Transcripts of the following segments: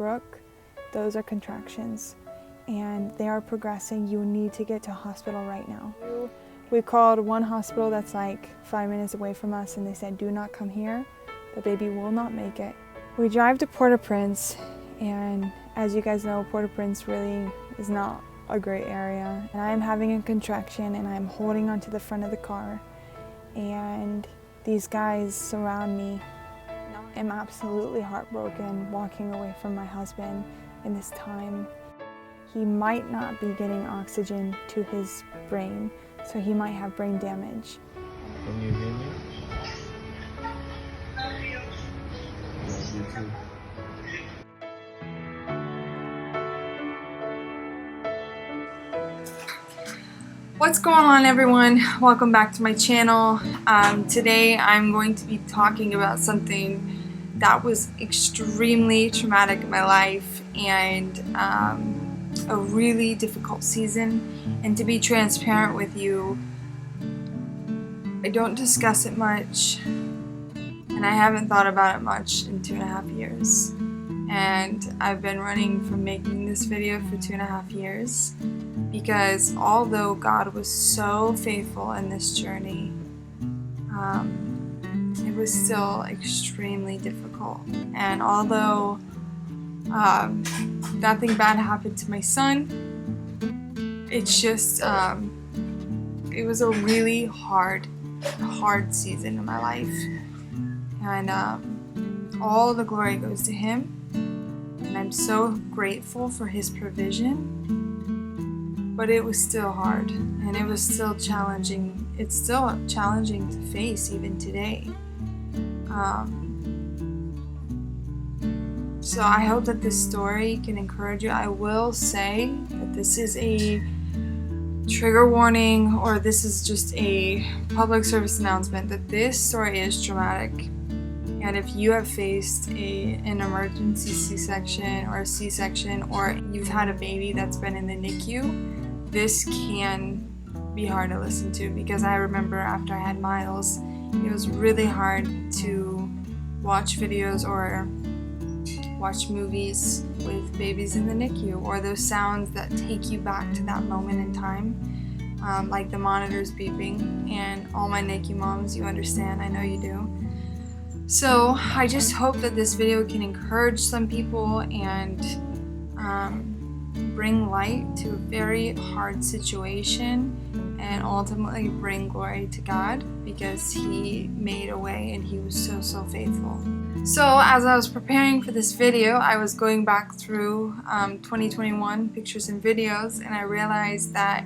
Brooke, those are contractions and they are progressing. You need to get to hospital right now. We called one hospital that's like 5 minutes away from us and they said, do not come here. The baby will not make it. We drive to Port-au-Prince, and as you guys know, Port-au-Prince really is not a great area. And I'm having a contraction and I'm holding onto the front of the car and these guys surround me. I'm absolutely heartbroken walking away from my husband in this time. He might not be getting oxygen to his brain, so he might have brain damage. Can you hear me? Love you too. What's going on, everyone? Welcome back to my channel. Today I'm going to be talking about something that was extremely traumatic in my life and a really difficult season. And to be transparent with you, I don't discuss it much and I haven't thought about it much in 2.5 years. And I've been running from making this video for 2.5 years because although God was so faithful in this journey, it was still extremely difficult. And although nothing bad happened to my son, it's just, it was a really hard season in my life. And all the glory goes to Him. And I'm so grateful for His provision, but it was still hard and it was still challenging. It's still challenging to face even today. So I hope that this story can encourage you. I will say that this is a trigger warning, or this is just a public service announcement that this story is traumatic. And if you have faced an emergency C-section or a C-section, or you've had a baby that's been in the NICU, this can be hard to listen to, because I remember after I had Miles, it was really hard to watch videos or watch movies with babies in the NICU, or those sounds that take you back to that moment in time, like the monitors beeping. And all my NICU moms, you understand, I know you do. So I just hope that this video can encourage some people and bring light to a very hard situation, and ultimately bring glory to God, because He made a way and He was so faithful. So as I was preparing for this video, I was going back through 2021 pictures and videos, and I realized that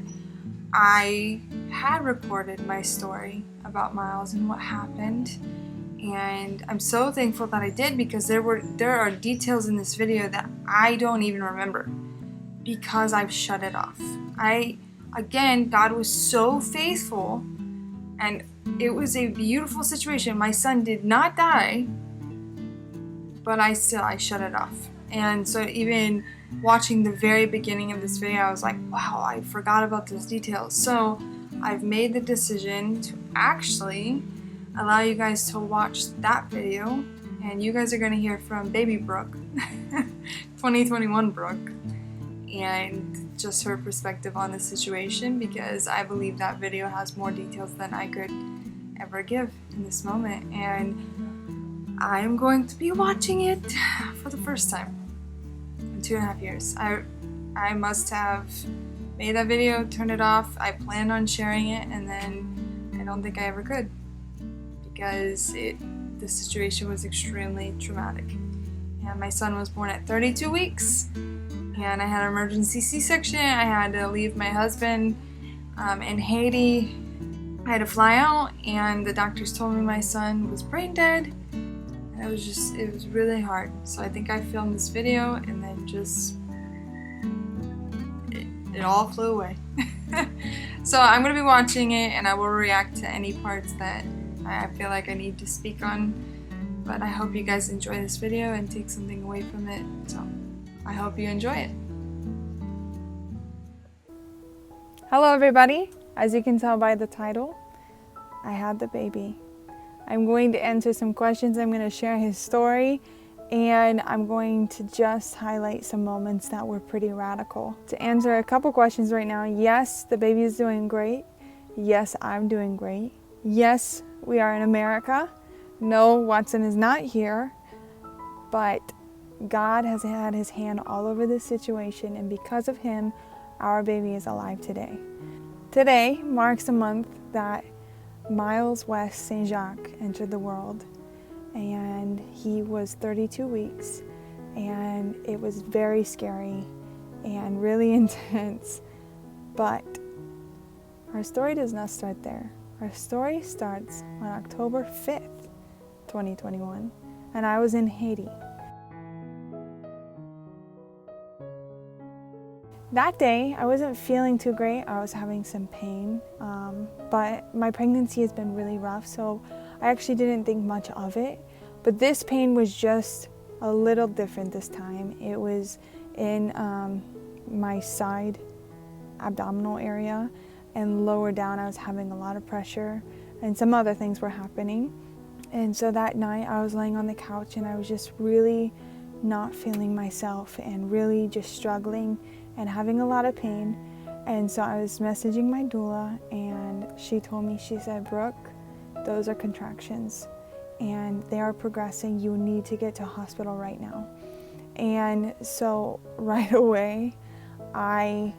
I had recorded my story about Miles and what happened. And I'm so thankful that I did, because there are details in this video that I don't even remember because I've shut it off. Again, God was so faithful, and it was a beautiful situation. My son did not die, but I shut it off. And so even watching the very beginning of this video, I was like, wow, I forgot about those details. So I've made the decision to actually allow you guys to watch that video, and you guys are going to hear from baby Brooke, 2021 Brooke, and just her perspective on the situation, because I believe that video has more details than I could ever give in this moment. And I am going to be watching it for the first time in 2.5 years. I must have made that video, turned it off. I planned on sharing it, and then I don't think I ever could, because the situation was extremely traumatic. And my son was born at 32 weeks, and I had an emergency C-section. I had to leave my husband in Haiti. I had to fly out, and the doctors told me my son was brain dead. And it was really hard. So I think I filmed this video, and then just it all flew away. So I'm gonna be watching it, and I will react to any parts that I feel like I need to speak on. But I hope you guys enjoy this video and take something away from it. So I hope you enjoy it. Hello everybody. As you can tell by the title, I had the baby. I'm going to answer some questions. I'm going to share his story, And I'm going to just highlight some moments that were pretty radical. To answer a couple questions right now, yes, the baby is doing great. Yes, I'm doing great. Yes, we are in America. No, Watson is not here. But God has had his hand all over this situation, and because of him, our baby is alive today. Today marks a month that Miles West St. Jacques entered the world, and he was 32 weeks, and it was very scary and really intense. But our story does not start there. Our story starts on October 5th, 2021, and I was in Haiti. That day, I wasn't feeling too great. I was having some pain, but my pregnancy has been really rough, so I actually didn't think much of it. But this pain was just a little different this time. It was in my side abdominal area, and lower down I was having a lot of pressure, and some other things were happening. And so that night I was laying on the couch, and I was just really not feeling myself and really just struggling and having a lot of pain. And so I was messaging my doula, and she told me, she said, "Brooke, those are contractions and they are progressing. You need to get to hospital right now." And so right away I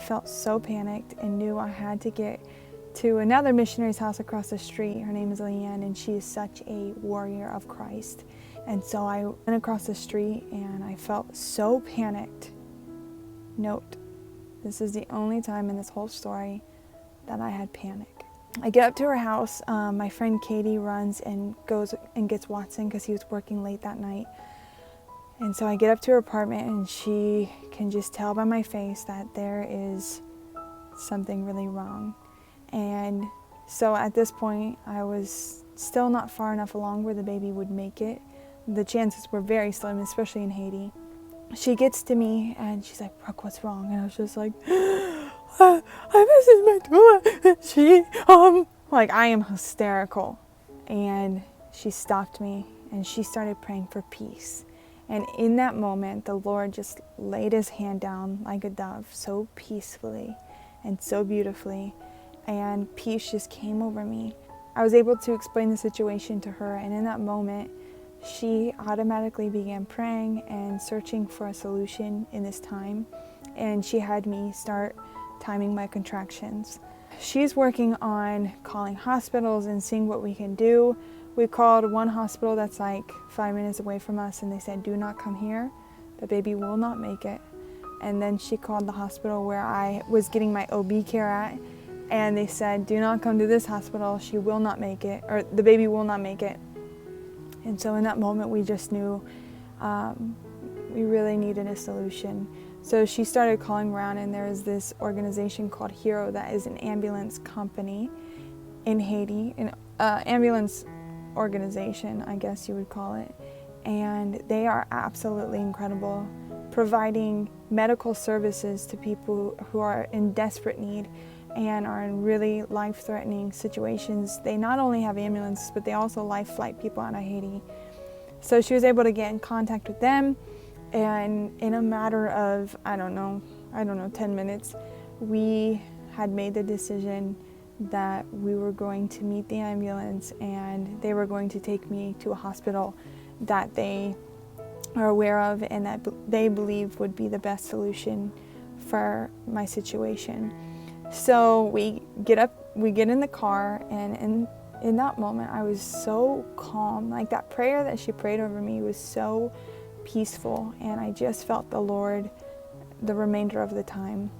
felt so panicked and knew I had to get to another missionary's house across the street. Her name is Leanne, and she is such a warrior of Christ. And so I went across the street, and I felt so panicked. Note, this is the only time in this whole story that I had panic. I get up to her house. My friend Katie runs and goes and gets Watson because he was working late that night. And so I get up to her apartment, and she can just tell by my face that there is something really wrong. And so at this point, I was still not far enough along where the baby would make it. The chances were very slim, especially in Haiti. She gets to me and she's like, "Brooke, what's wrong?" And I was just like, I messaged my doula, and she, I am hysterical. And she stopped me and she started praying for peace. And in that moment, the Lord just laid his hand down like a dove, so peacefully and so beautifully. And peace just came over me. I was able to explain the situation to her, and in that moment, she automatically began praying and searching for a solution in this time. And she had me start timing my contractions. She's working on calling hospitals and seeing what we can do. We called one hospital that's like 5 minutes away from us, and they said, "Do not come here. The baby will not make it." And then she called the hospital where I was getting my OB care at, and they said, "Do not come to this hospital. She will not make it, or the baby will not make it." And so in that moment, we just knew we really needed a solution. So she started calling around, and there is this organization called Hero that is an ambulance company in Haiti, an ambulance organization, I guess you would call it. And they are absolutely incredible, providing medical services to people who are in desperate need and are in really life-threatening situations. They not only have ambulances, but they also life flight people out of Haiti. So she was able to get in contact with them, and in a matter of, I don't know, 10 minutes, we had made the decision that we were going to meet the ambulance, and they were going to take me to a hospital that they are aware of and that they believe would be the best solution for my situation. So we get in the car, and in that moment I was so calm. Like, that prayer that she prayed over me was so peaceful, and I just felt the Lord the remainder of the time.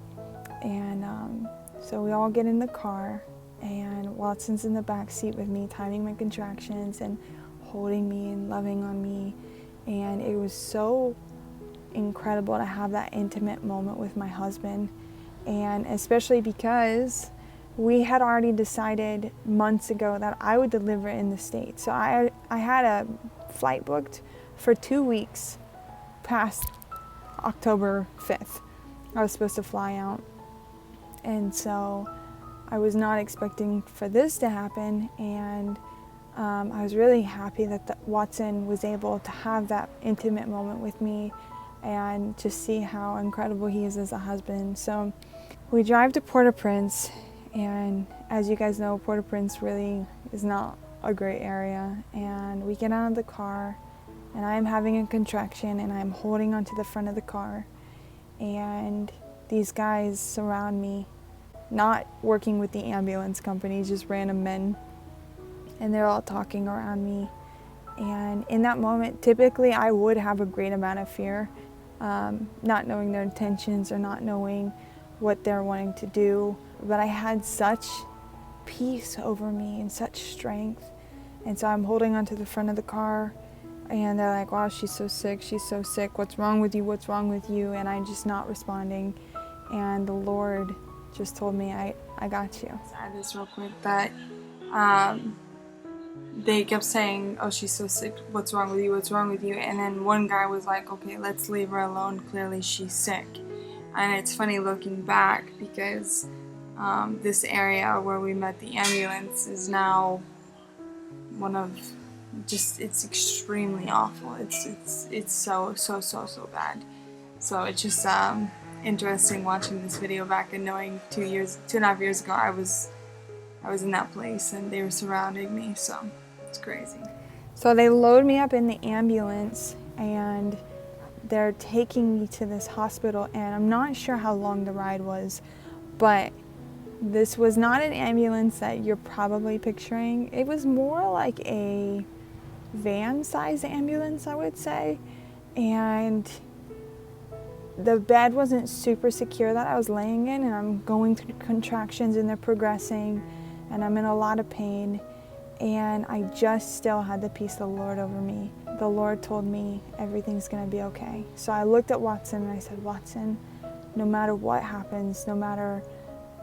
And so we all get in the car, and Watson's in the back seat with me, timing my contractions and holding me and loving on me. And it was so incredible to have that intimate moment with my husband. And especially because we had already decided months ago that I would deliver in the States. So I had a flight booked for 2 weeks past October 5th. I was supposed to fly out. And so I was not expecting for this to happen. And I was really happy that Watson was able to have that intimate moment with me and just see how incredible he is as a husband. So we drive to Port-au-Prince, and as you guys know, Port-au-Prince really is not a great area. And we get out of the car, and I'm having a contraction, and I'm holding onto the front of the car. And these guys surround me, not working with the ambulance company, just random men. And they're all talking around me. And in that moment, typically I would have a great amount of fear, not knowing their intentions or not knowing what they're wanting to do. But I had such peace over me and such strength. And so I'm holding onto the front of the car, and they're like, wow, she's so sick, what's wrong with you, what's wrong with you? And I'm just not responding. And the Lord just told me, I got you. I'll add this real quick, that they kept saying, oh, she's so sick, what's wrong with you, what's wrong with you? And then one guy was like, okay, let's leave her alone, clearly she's sick. And it's funny looking back, because this area where we met the ambulance is now one of just, it's extremely awful. It's so bad. So it's just interesting watching this video back and knowing 2.5 years ago I was in that place and they were surrounding me, so it's crazy. So they load me up in the ambulance and they're taking me to this hospital, and I'm not sure how long the ride was, but this was not an ambulance that you're probably picturing. It was more like a van-sized ambulance, I would say, and the bed wasn't super secure that I was laying in, and I'm going through contractions and they're progressing, and I'm in a lot of pain, and I just still had the peace of the Lord over me. The Lord told me everything's gonna be okay. So I looked at Watson and I said, Watson, no matter what happens, no matter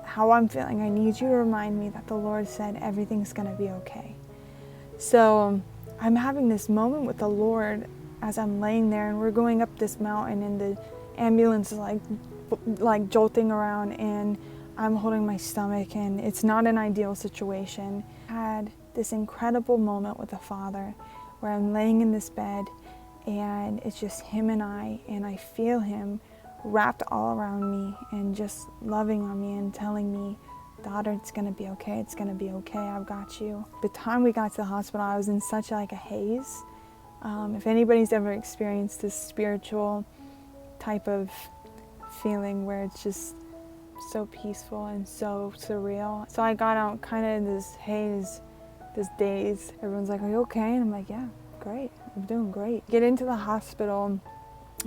how I'm feeling, I need you to remind me that the Lord said everything's gonna be okay. So I'm having this moment with the Lord as I'm laying there, and we're going up this mountain, and the ambulance is like jolting around, and I'm holding my stomach, and it's not an ideal situation. I had this incredible moment with the Father where I'm laying in this bed, and it's just Him and I feel Him wrapped all around me and just loving on me and telling me, daughter, it's gonna be okay, it's gonna be okay, I've got you. By the time we got to the hospital, I was in such like a haze. If anybody's ever experienced this spiritual type of feeling where it's just so peaceful and so surreal. So I got out kind of in this haze, this daze. Everyone's like, are you okay? And I'm like, yeah, great, I'm doing great. Get into the hospital,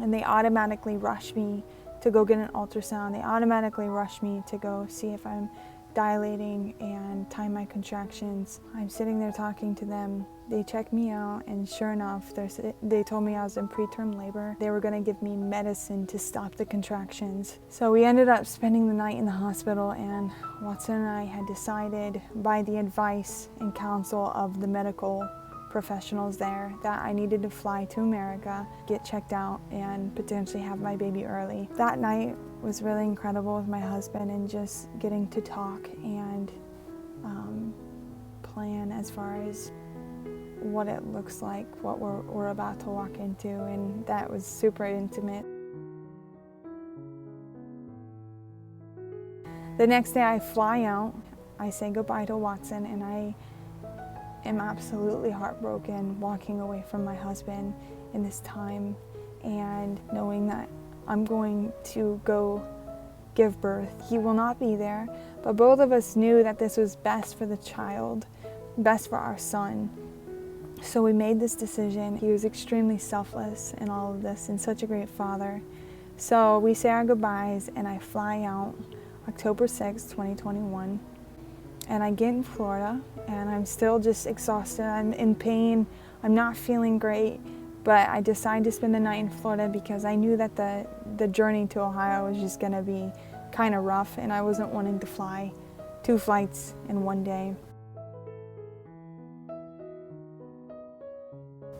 and they automatically rush me to go get an ultrasound. They automatically rush me to go see if I'm dilating and time my contractions. I'm sitting there talking to them. They check me out, and sure enough, they told me I was in preterm labor. They were gonna give me medicine to stop the contractions. So we ended up spending the night in the hospital, and Watson and I had decided, by the advice and counsel of the medical professionals there, that I needed to fly to America, get checked out, and potentially have my baby early. That night was really incredible with my husband, and just getting to talk and plan as far as what it looks like, what we're about to walk into, and that was super intimate. The next day I fly out, I say goodbye to Watson, and I am absolutely heartbroken walking away from my husband in this time, and knowing that I'm going to go give birth. He will not be there, but both of us knew that this was best for the child, best for our son. So we made this decision. He was extremely selfless in all of this and such a great father. So we say our goodbyes, and I fly out October 6, 2021. And I get in Florida, and I'm still just exhausted. I'm in pain. I'm not feeling great, but I decided to spend the night in Florida because I knew that the journey to Ohio was just gonna be kind of rough, and I wasn't wanting to fly 2 flights in one day.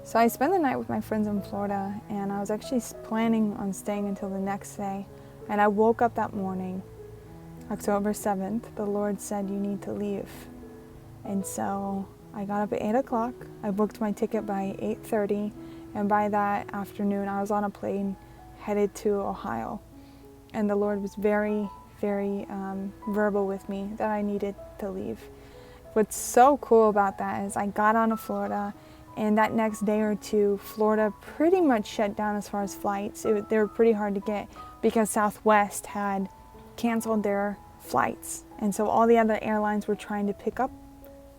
So I spent the night with my friends in Florida, and I was actually planning on staying until the next day. And I woke up that morning, October 7th, the Lord said, you need to leave. And so I got up at 8 o'clock. I booked my ticket by 8:30, and by that afternoon I was on a plane headed to Ohio. And the Lord was very, very verbal with me that I needed to leave. What's so cool about that is I got on to Florida, and that next day or two, Florida pretty much shut down as far as flights. They were pretty hard to get because Southwest had canceled their flights. And so all the other airlines were trying to pick up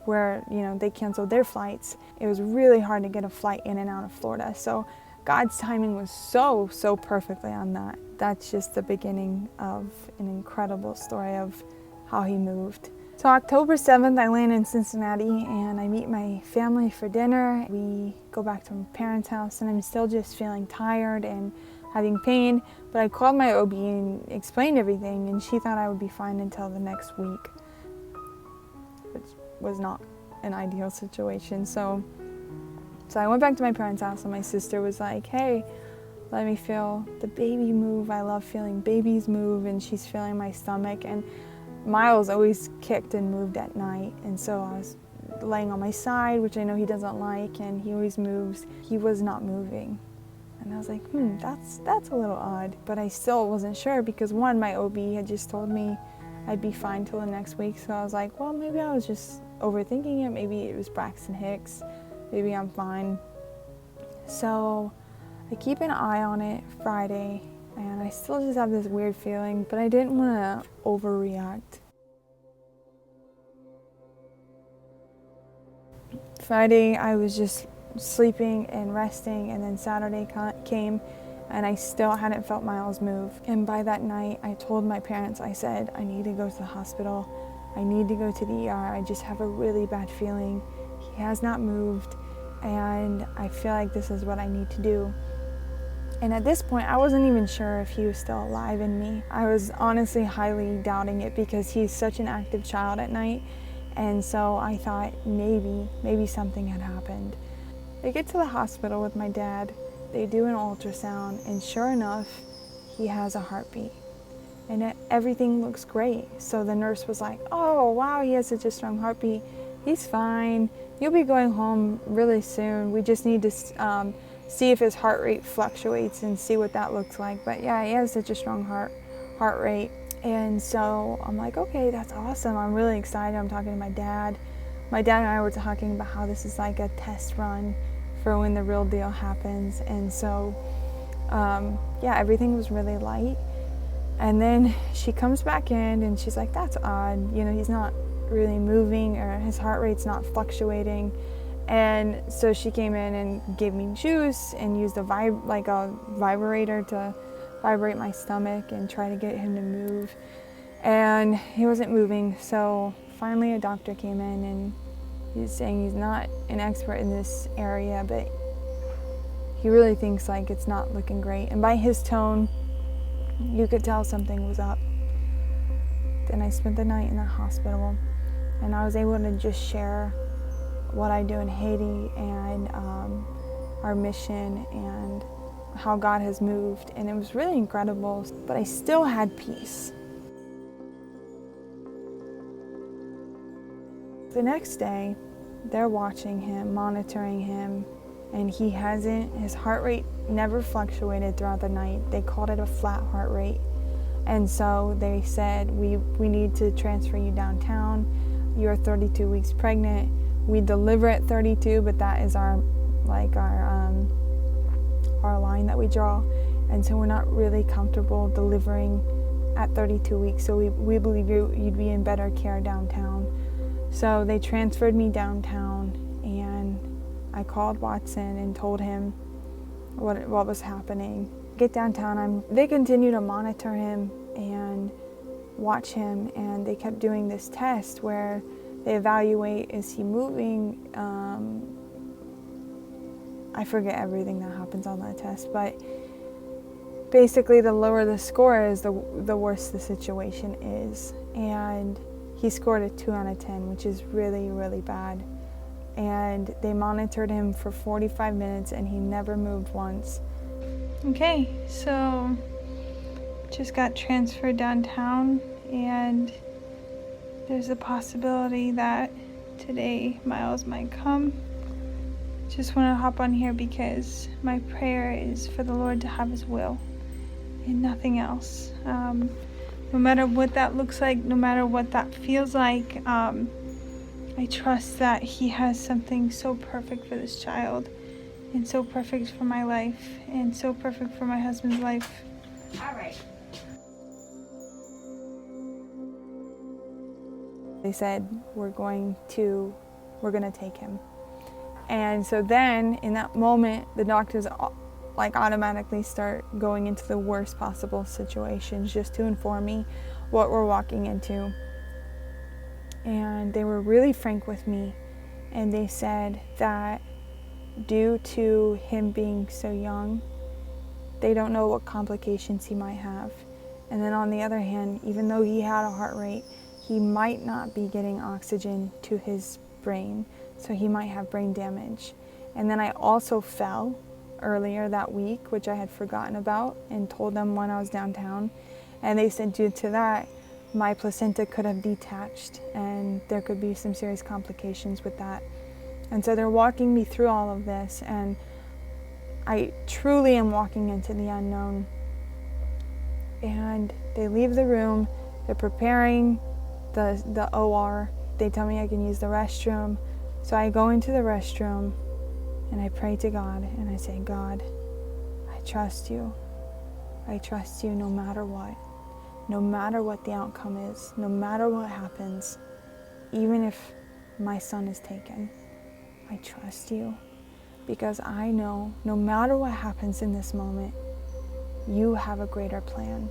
where, they canceled their flights. It was really hard to get a flight in and out of Florida. So God's timing was so, so perfectly on that. That's just the beginning of an incredible story of how he moved. So October 7th, I land in Cincinnati and I meet my family for dinner. We go back to my parents' house and I'm still just feeling tired and having pain. But I called my OB and explained everything, and she thought I would be fine until the next week, which was not an ideal situation. So I went back to my parents' house and my sister was like, hey, let me feel the baby move. I love feeling babies move, and she's feeling my stomach. And Miles always kicked and moved at night, and so I was laying on my side, which I know he doesn't like, and he always moves. He was not moving. And I was like, that's a little odd. But I still wasn't sure because one, my OB had just told me I'd be fine till the next week. So I was like, well, maybe I was just overthinking it. Maybe it was Braxton Hicks. Maybe I'm fine. So I keep an eye on it Friday, and I still just have this weird feeling, but I didn't want to overreact. Friday, I was just sleeping and resting, and then Saturday came and I still hadn't felt Miles move. And by that night, I told my parents, I said, I need to go to the hospital. I need to go to the ER. I just have a really bad feeling. He has not moved, and I feel like this is what I need to do. And at this point, I wasn't even sure if he was still alive in me. I was honestly highly doubting it because he's such an active child at night. And so I thought maybe something had happened. I get to the hospital with my dad. They do an ultrasound, and sure enough, he has a heartbeat. And everything looks great. So the nurse was like, oh, wow, he has such a strong heartbeat. He's fine. You'll be going home really soon. We just need to see if his heart rate fluctuates and see what that looks like. But yeah, he has such a strong heart rate. And so I'm like, okay, that's awesome. I'm really excited. I'm talking to my dad. My dad and I were talking about how this is like a test run for when the real deal happens. And so, yeah, everything was really light. And then she comes back in and she's like, that's odd. He's not really moving, or his heart rate's not fluctuating. And so she came in and gave me juice and used a vibrator to vibrate my stomach and try to get him to move. And he wasn't moving. So finally a doctor came in and he's saying he's not an expert in this area, but he really thinks like it's not looking great. And by his tone, you could tell something was up. Then I spent the night in the hospital, and I was able to just share what I do in Haiti and our mission and how God has moved. And it was really incredible, but I still had peace. The next day, they're watching him, monitoring him, and his heart rate never fluctuated throughout the night. They called it a flat heart rate. And so they said, we need to transfer you downtown. You're 32 weeks pregnant. We deliver at 32, but that is our line that we draw. And so we're not really comfortable delivering at 32 weeks. So we believe you'd be in better care downtown. So they transferred me downtown, and I called Watson and told him what was happening. Get downtown, they continue to monitor him and watch him, and they kept doing this test where they evaluate, is he moving? I forget everything that happens on that test, but basically the lower the score is, the worse the situation is. And he scored a 2 out of 10, which is really, really bad. And they monitored him for 45 minutes and he never moved once. Okay, so just got transferred downtown, and there's a possibility that today Miles might come. Just want to hop on here because my prayer is for the Lord to have his will and nothing else. No matter what that looks like, no matter what that feels like, I trust that he has something so perfect for this child and so perfect for my life and so perfect for my husband's life. All right. They said, we're gonna take him. And so then in that moment, the doctors like automatically start going into the worst possible situations just to inform me what we're walking into. And they were really frank with me, and they said that due to him being so young, they don't know what complications he might have. And then on the other hand, even though he had a heart rate, he might not be getting oxygen to his brain, so he might have brain damage. And then I also fell earlier that week, which I had forgotten about, and told them when I was downtown. And they said due to that, my placenta could have detached and there could be some serious complications with that. And so they're walking me through all of this, and I truly am walking into the unknown. And they leave the room, they're preparing the OR. They tell me I can use the restroom. So I go into the restroom and I pray to God and I say, God, I trust you. I trust you no matter what. No matter what the outcome is, no matter what happens, even if my son is taken, I trust you, because I know no matter what happens in this moment, you have a greater plan.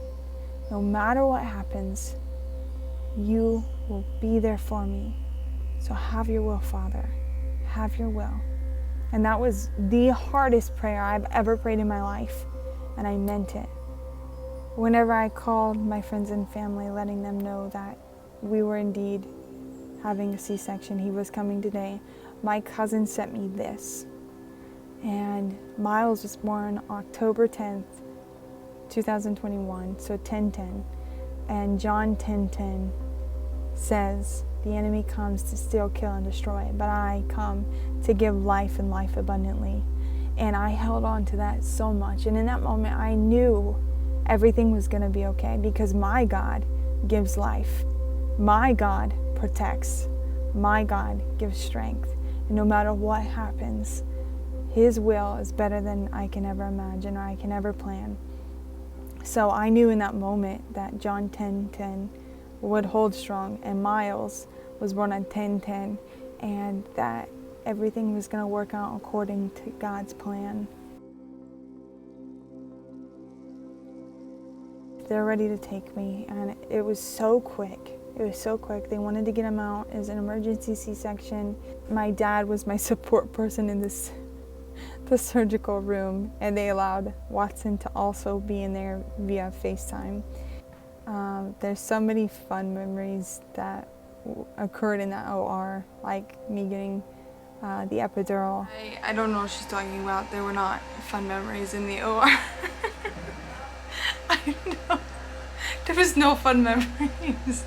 No matter what happens, you will be there for me. So have your will, Father. Have your will. And that was the hardest prayer I've ever prayed in my life, and I meant it. Whenever I called my friends and family, letting them know that we were indeed having a C-section, he was coming today, my cousin sent me this. And Miles was born October 10th, 2021, so 10/10. And John 10:10 says, the enemy comes to steal, kill, and destroy, but I come to give life and life abundantly. And I held on to that so much. And in that moment, I knew everything was going to be okay, because my God gives life. My God protects. My God gives strength. And no matter what happens, his will is better than I can ever imagine or I can ever plan. So I knew in that moment that John 10:10 would hold strong, and Miles was born on 10:10, and that everything was going to work out according to God's plan. They're ready to take me, and it was so quick. It was so quick. They wanted to get him out. It was an emergency C-section. My dad was my support person in the surgical room, and they allowed Watson to also be in there via FaceTime. There's so many fun memories that occurred in that OR, like me getting the epidural. I don't know what she's talking about. There were not fun memories in the OR. I know. There was no fun memories.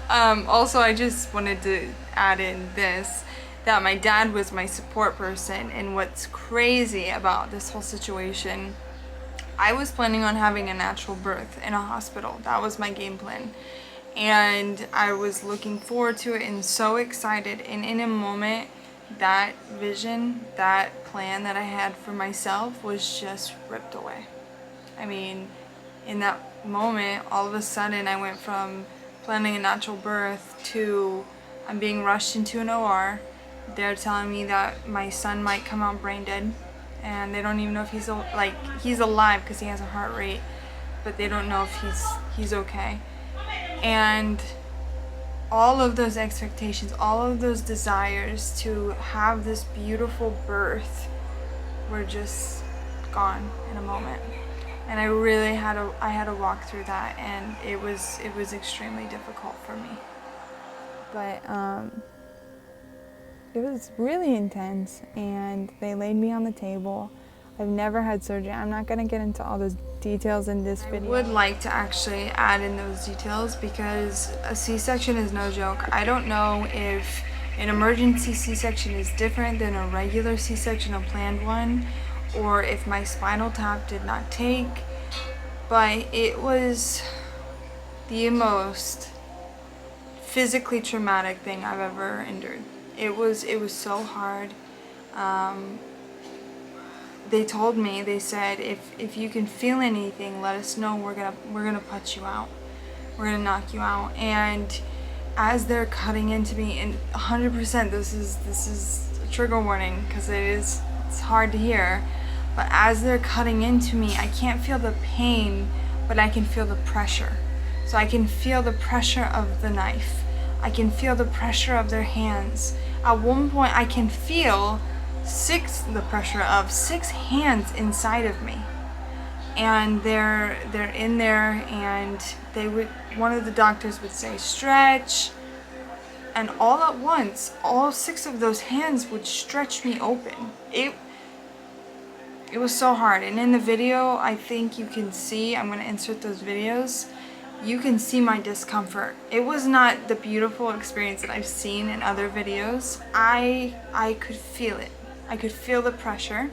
Also, I just wanted to add in this, that my dad was my support person, and what's crazy about this whole situation, I was planning on having a natural birth in a hospital. That was my game plan. And I was looking forward to it and so excited. And in a moment, that vision, that plan that I had for myself was just ripped away. I mean, in that moment, all of a sudden, I went from planning a natural birth to I'm being rushed into an OR. They're telling me that my son might come out brain dead, and they don't even know if he's alive because he has a heart rate, but they don't know if he's okay. And all of those expectations, all of those desires to have this beautiful birth were just gone in a moment. And I really had to walk through that, and it was extremely difficult for me. But it was really intense, and they laid me on the table. I've never had surgery. I'm not going to get into all those details in this video. I would like to actually add in those details because a C-section is no joke. I don't know if An emergency C-section is different than a regular C-section, a planned one, or if my spinal tap did not take. But it was the most physically traumatic thing I've ever endured. It was so hard. They told me, they said, if you can feel anything, let us know. We're gonna put you out. We're gonna knock you out. And as they're cutting into me, and 100%, this is a trigger warning because it's hard to hear. But as they're cutting into me, I can't feel the pain, but I can feel the pressure. So I can feel the pressure of the knife. I can feel the pressure of their hands. At one point, I can feel the pressure of 6 hands inside of me. And they're in there, and one of the doctors would say, stretch. And all at once, all 6 of those hands would stretch me open. It was so hard. And in the video, I think you can see, I'm going to insert those videos, you can see my discomfort. It was not the beautiful experience that I've seen in other videos. I could feel it. I could feel the pressure.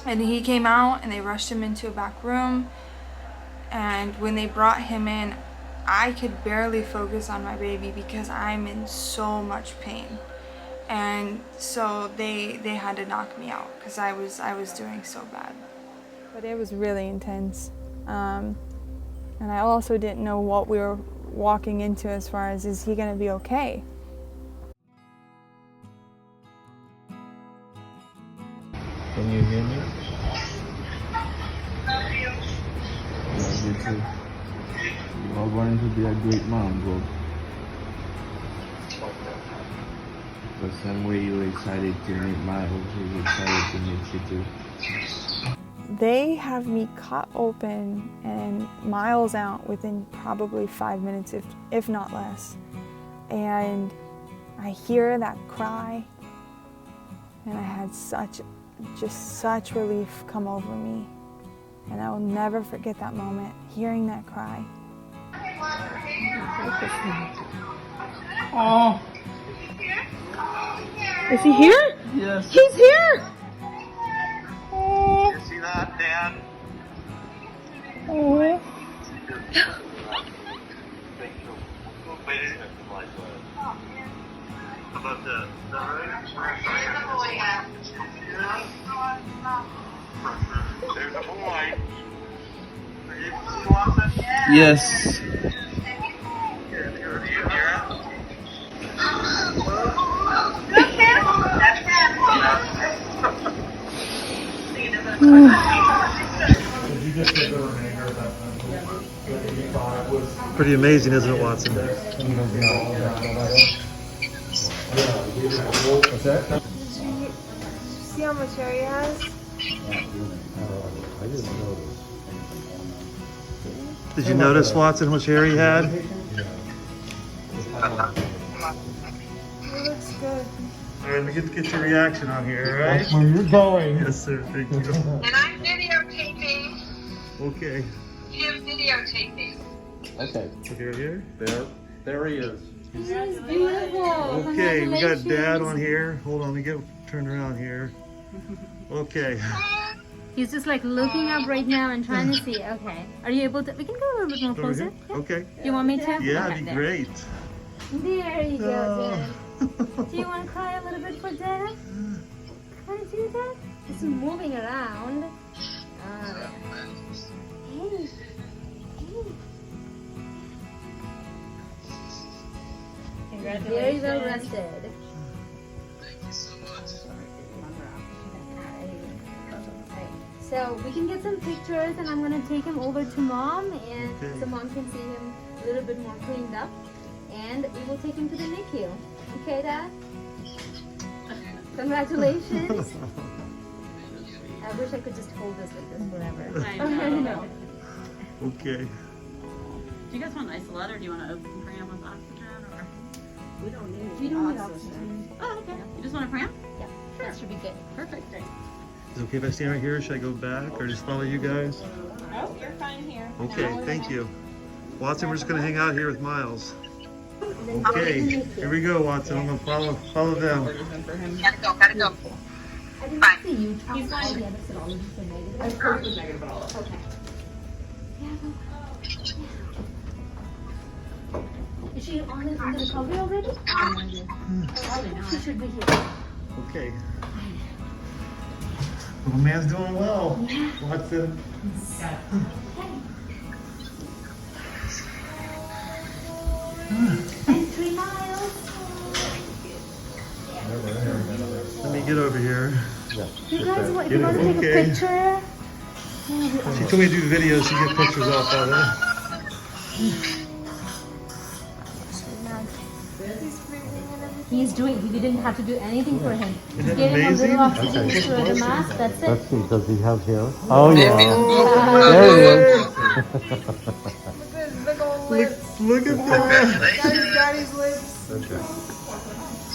And he came out and they rushed him into a back room. And when they brought him in, I could barely focus on my baby because I'm in so much pain. And so they had to knock me out because I was doing so bad. But it was really intense. And I also didn't know what we were walking into as far as, is he gonna be okay? Can you hear me? Love you too. You are going to be a great mom, bro. The same way you're excited to meet Miles, you're excited to meet you too. They have me cut open and Miles out within probably 5 minutes, if not less. And I hear that cry, and I had just such relief come over me. And I will never forget that moment, hearing that cry. Oh. Is he here? Yes. He's here! You see that, Dad? Oh. How about the There's a boy. Are you watching? Yes. Do you hear it? Pretty amazing, isn't it, Watson? See how much hair he has? Did you notice, Watson, how much hair he had? He looks good. All right, let me get your reaction on here, all right? That's where you're going. Yes, sir. Thank you. And I'm videotaping Okay. him videotaping. Okay. Here. There he is. This is beautiful. Okay, we got Dad Congratulations. on here. Hold on, let me get turned around here. Okay. He's just like looking up right now and trying to see. Okay. Are you able to? We can go a little bit more Over closer. here? Okay. You want me to? Yeah, Okay, that'd be there. great. There you go, Oh. Dad. Do you want to cry a little bit for Dad? Can I do that? It's moving around. Hey. Very well rested. So we can get some pictures, and I'm gonna take him over to Mom, and Okay. so Mom can see him a little bit more cleaned up, and we will take him to the NICU. Okay, Dad? Congratulations. I wish I could just hold this like this forever. I know. Okay. Do you guys want isolate or do you want to open pram with oxygen or? We don't need oxygen. Oh, okay. You just want a pram? Yeah, that should be good. Perfect. Is it okay if I stand right here? Should I go back or just follow you guys? Oh, you're fine here. Okay, thank you. Watson, we're just gonna hang out here with Miles. Okay, here we go, Watson. I'm gonna follow them. Gotta go. I didn't Bye. see you. All the other serologists are negative. I heard it was negative at all. Okay. Yeah, is she on the recovery already? Probably not. She should be here. Okay. Little man's doing well. Watson. And 3 miles. Let me get over here. You guys, if you want to take a Okay. picture. She told me to do videos to get pictures off of it. He's doing, he didn't have to do anything for him. Isn't that Gave him a amazing? little oxygen through the mask, that's it. Let's see, does he have hair? Oh yeah. Oh, There he is. Look at that. Daddy's lips.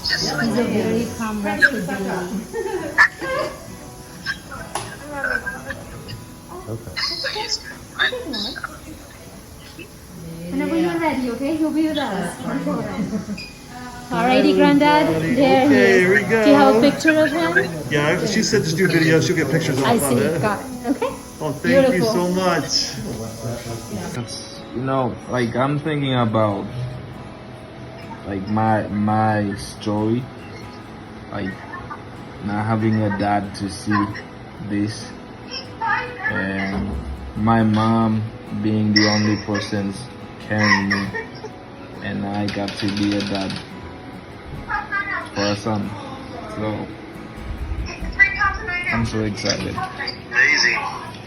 He's a very calm, rested baby. Whenever you're ready, okay? He'll be with us. Alrighty, Granddad. There he Okay, is. here we go. Do you have a picture of him? Yeah, she said just do videos. She'll get pictures I off of see. it. Got it. Okay. Oh, thank you Beautiful. so much. It's, you know, like I'm thinking about like my story, like not having a dad to see this, and my mom being the only person carrying me, and I got to be a dad for a son. So I'm so excited. Amazing.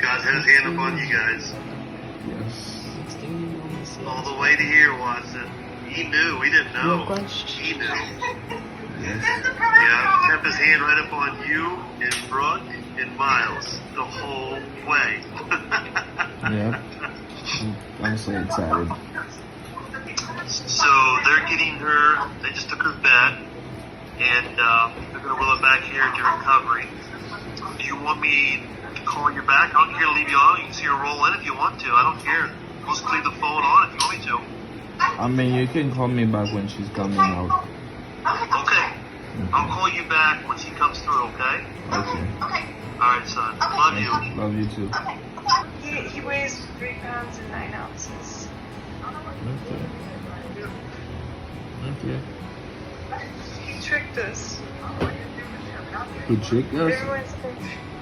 God had his hand upon you guys. Yes. All the way to here, Watson. He knew. We didn't know. He knew. Yeah, kept his hand right up on you and Brooke and Miles the whole way. Yeah. I'm so excited. So they're getting her, they just took her bed, and they're going to wheel her back here to recovery. Do you want me to call you back? I don't care to leave you on. You can see her roll in if you want to. I don't care. We'll just leave the phone on if you want me to. I mean, you can call me back when she's coming out. Okay. I'll call you back when she comes through, okay? Okay. Alright, son. Love you. Love you too. He weighs 3 pounds and 9 ounces. Okay. Okay. He tricked us. Who tricked us?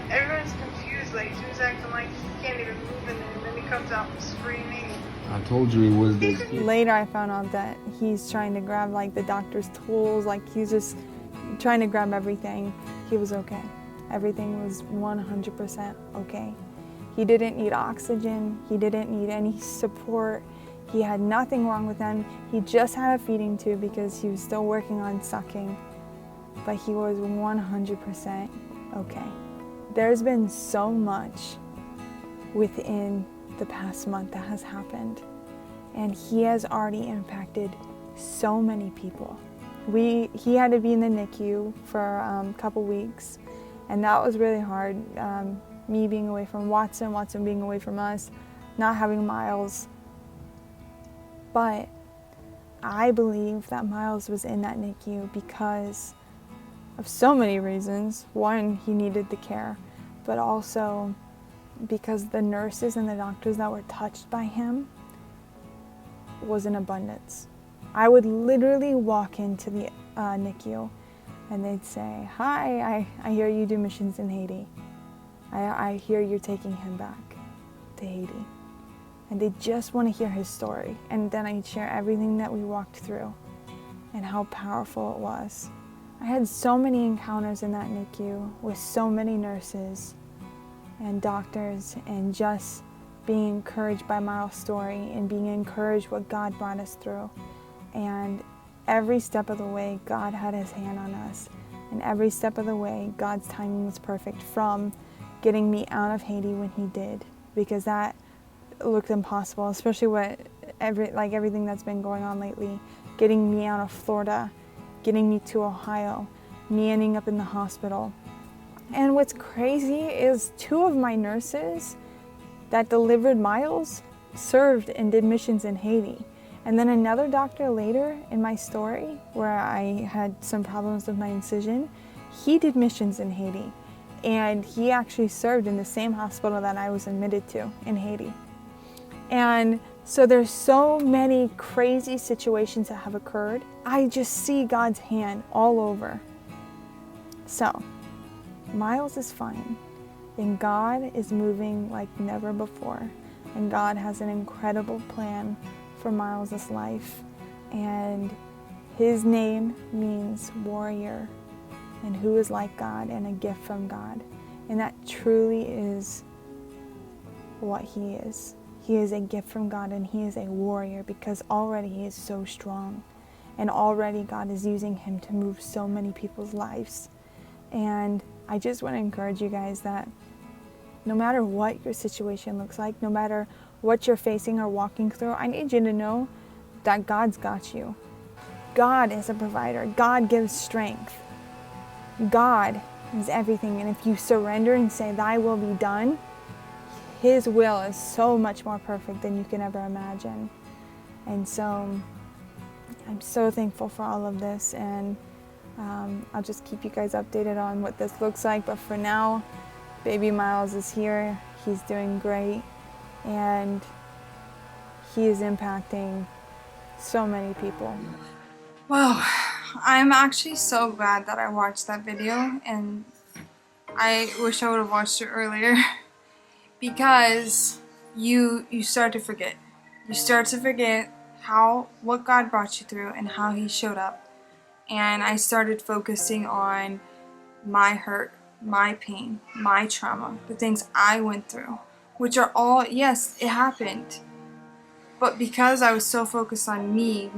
Everyone's confused. Like, she was acting like he can't even move in there, and then he comes out screaming. I told you it was this kid. Later I found out that he's trying to grab like the doctor's tools, like he's just trying to grab everything. He was okay. Everything was 100% okay. He didn't need oxygen, he didn't need any support, he had nothing wrong with him. He just had a feeding tube because he was still working on sucking, but he was 100% okay. There's been so much within the past month that has happened, and he has already impacted so many people. He had to be in the NICU for a couple weeks, and that was really hard. Me being away from Watson being away from us, not having Miles. But I believe that Miles was in that NICU because of so many reasons. One, he needed the care, but also because the nurses and the doctors that were touched by him was in abundance. I would literally walk into the NICU and they'd say, "Hi, I hear you do missions in Haiti. I hear you're taking him back to Haiti." And they just want to hear his story. And then I'd share everything that we walked through and how powerful it was. I had so many encounters in that NICU with so many nurses and doctors, and just being encouraged by Miles' story and being encouraged what God brought us through. And every step of the way, God had his hand on us. And every step of the way, God's timing was perfect, from getting me out of Haiti when he did, because that looked impossible, especially with everything that's been going on lately. Getting me out of Florida, getting me to Ohio, me ending up in the hospital. And what's crazy is 2 of my nurses that delivered Miles served and did missions in Haiti. And then another doctor later in my story, where I had some problems with my incision, he did missions in Haiti. And he actually served in the same hospital that I was admitted to in Haiti. And so there's so many crazy situations that have occurred. I just see God's hand all over. So, Miles is fine, and God is moving like never before. And God has an incredible plan for Miles' life. And his name means warrior, and who is like God, and a gift from God. And that truly is what he is. He is a gift from God, and he is a warrior, because already he is so strong. And already God is using him to move so many people's lives. And I just want to encourage you guys that no matter what your situation looks like, no matter what you're facing or walking through, I need you to know that God's got you. God is a provider. God gives strength. God is everything. And if you surrender and say, "Thy will be done," his will is so much more perfect than you can ever imagine. And so I'm so thankful for all of this, and I'll just keep you guys updated on what this looks like. But for now, baby Miles is here. He's doing great, and he is impacting so many people. Wow, I'm actually so glad that I watched that video, and I wish I would have watched it earlier. Because you start to forget. You start to forget what God brought you through and how he showed up. And I started focusing on my hurt, my pain, my trauma, the things I went through, which are all, yes, it happened. But because I was so focused on me,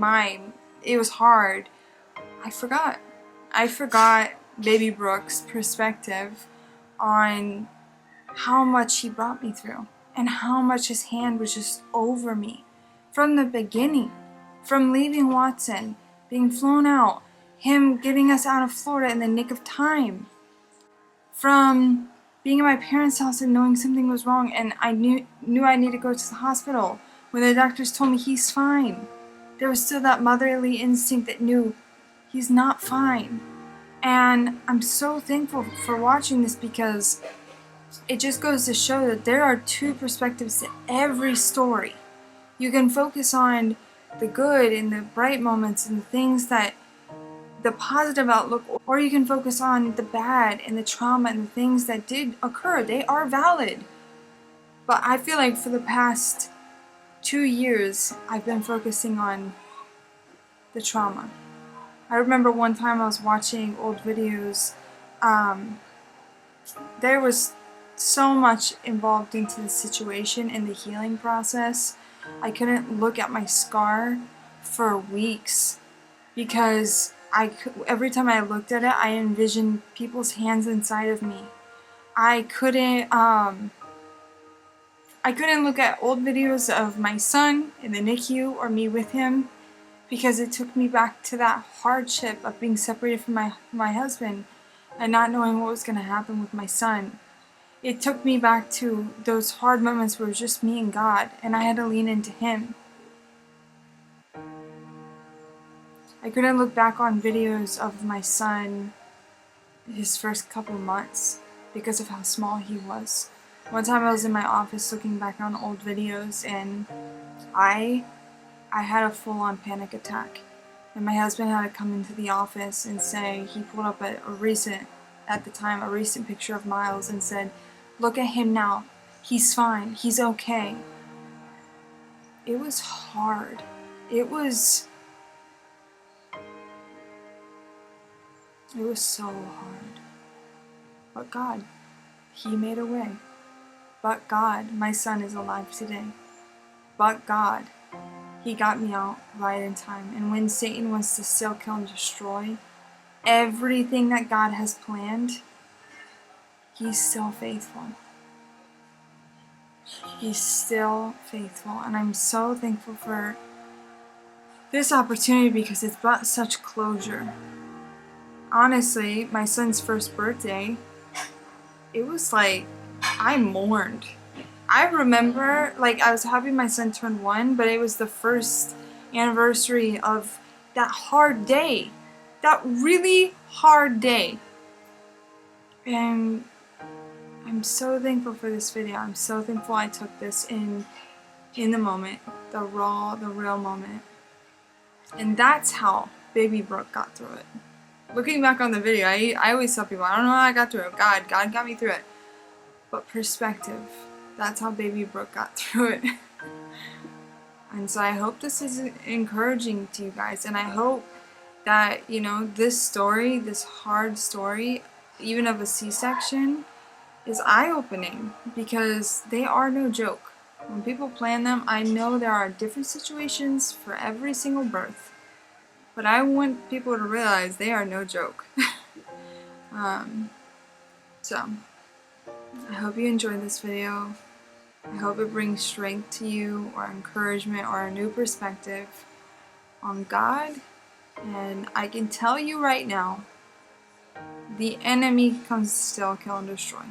it was hard, I forgot. I forgot baby Brooke's perspective on how much he brought me through, and how much his hand was just over me from the beginning, from leaving Watson, being flown out, him getting us out of Florida in the nick of time, from being at my parents' house and knowing something was wrong, and I knew I needed to go to the hospital when the doctors told me he's fine. There was still that motherly instinct that knew he's not fine. And I'm so thankful for watching this, because it just goes to show that there are two perspectives to every story. You can focus on the good and the bright moments and the things that, the positive outlook, or you can focus on the bad and the trauma and the things that did occur. They are valid. But I feel like for the past 2 years, I've been focusing on the trauma. I remember one time I was watching old videos. There was so much involved into the situation and the healing process. I couldn't look at my scar for weeks, because every time I looked at it, I envisioned people's hands inside of me. I couldn't look at old videos of my son in the NICU or me with him, because it took me back to that hardship of being separated from my husband and not knowing what was going to happen with my son. It took me back to those hard moments where it was just me and God, and I had to lean into him. I couldn't look back on videos of my son his first couple months because of how small he was. One time I was in my office looking back on old videos, and I had a full-on panic attack. And my husband had to come into the office and say, he pulled up a recent picture of Miles and said, "Look at him now. He's fine. He's okay." It was hard. It was so hard. But God, he made a way. But God, my son is alive today. But God, he got me out right in time. And when Satan wants to still kill and destroy everything that God has planned, he's still faithful. He's still faithful. And I'm so thankful for this opportunity, because it's brought such closure. Honestly, my son's first birthday, it was like, I mourned. I remember, like, I was happy my son turned 1, but it was the first anniversary of that hard day. That really hard day. And I'm so thankful for this video. I'm so thankful I took this in the moment. The raw, the real moment. And that's how baby Brooke got through it. Looking back on the video, I always tell people, I don't know how I got through it. God got me through it. But perspective, that's how baby Brooke got through it. And so I hope this is encouraging to you guys. And I hope that, you know, this story, this hard story, even of a C-section, is eye-opening. Because they are no joke. When people plan them, I know there are different situations for every single birth. But I want people to realize they are no joke. So, I hope you enjoyed this video. I hope it brings strength to you, or encouragement, or a new perspective on God. And I can tell you right now, the enemy comes to steal, kill, and destroy.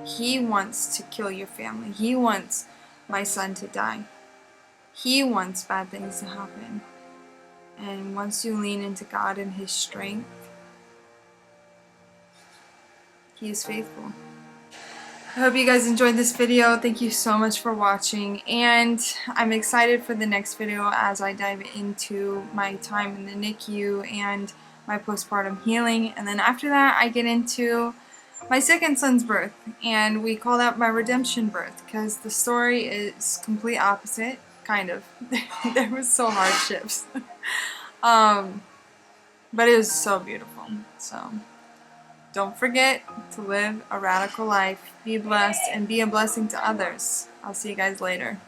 He wants to kill your family. He wants my son to die. He wants bad things to happen. And once you lean into God and His strength, He is faithful. I hope you guys enjoyed this video. Thank you so much for watching. And I'm excited for the next video as I dive into my time in the NICU and my postpartum healing. And then after that, I get into my second son's birth. And we call that my redemption birth because the story is complete opposite. Kind of. There was so hardships. But it was so beautiful. So don't forget to live a radical life, be blessed, and be a blessing to others. I'll see you guys later.